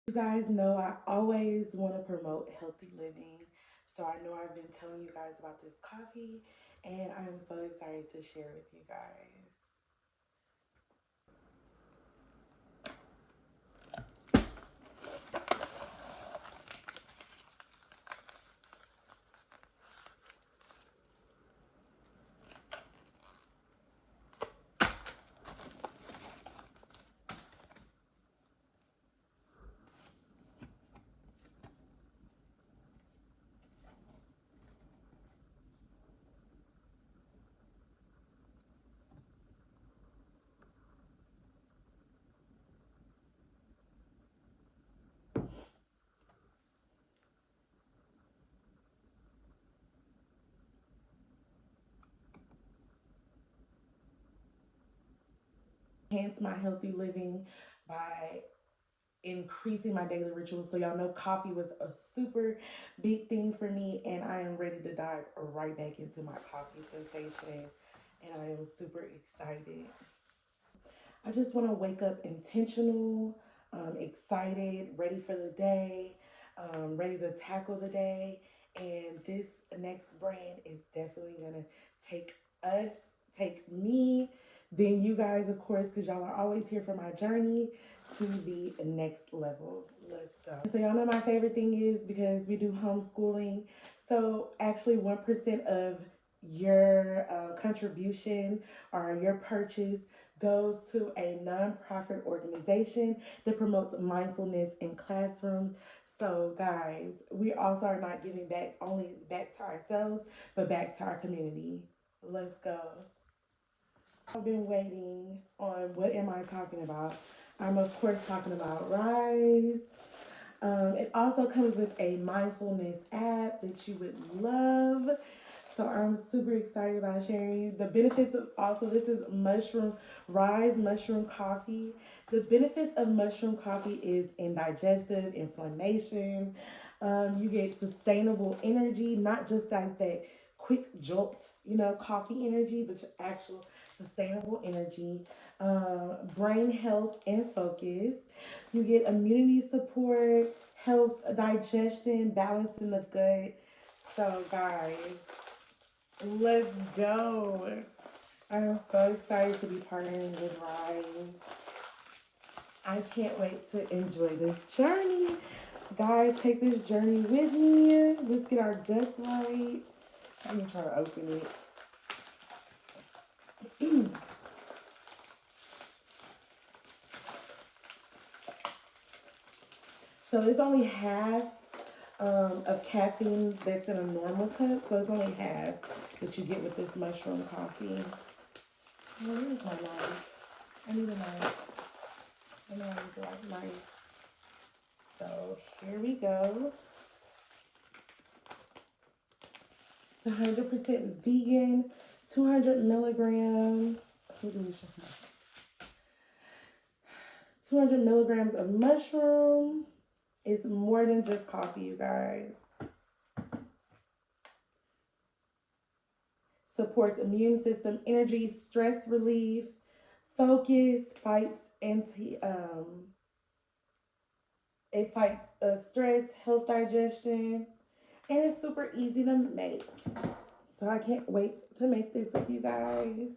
You guys know I always want to promote healthy living. So I know I've been telling you guys about this coffee, and I'm so excited to share with you guys. Enhance my healthy living by increasing my daily rituals. So y'all know coffee was a super big thing for me, and I am ready to dive right back into my coffee sensation, and I am super excited. I just want to wake up intentional, excited, ready for the day, ready to tackle the day. And this next brand is definitely going to take us, take me, then you guys, of course, because y'all are always here for my journey to the next level. Let's go. So, y'all know my favorite thing is because we do homeschooling. So, actually, 1% of your contribution or your purchase goes to a nonprofit organization that promotes mindfulness in classrooms. So, guys, we also are not giving back only back to ourselves, but back to our community. Let's go. I've been waiting on what am I talking about? I'm of course talking about Ryze. It also comes with a mindfulness app that you would love. So I'm super excited about sharing you the benefits of also this is mushroom Ryze mushroom coffee. The benefits of mushroom coffee is in digestive, inflammation. You get sustainable energy, not just like that quick jolt, coffee energy, but your actual sustainable energy. Brain health and focus. You get immunity support, health, digestion, balance in the gut. So, guys, let's go. I am so excited to be partnering with Ryze. I can't wait to enjoy this journey. Guys, take this journey with me. Let's get our guts right. Let me try to open it. So it's only half of caffeine that's in a normal cup. So it's only half that you get with this mushroom coffee. Where is my knife? I need a knife. I know I need a knife. So here we go. It's 100% vegan, 200 milligrams. 200 milligrams of mushroom. It's more than just coffee, you guys. Supports immune system, energy, stress relief, focus, fights it fights stress, health, digestion, and it's super easy to make. So I can't wait to make this with you guys.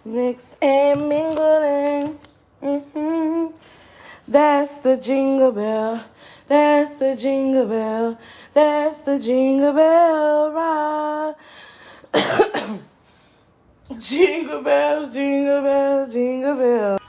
Mix and mingling. That's the jingle bell. That's the jingle bell. That's the jingle bell ride. Jingle bells, jingle bells, jingle bells.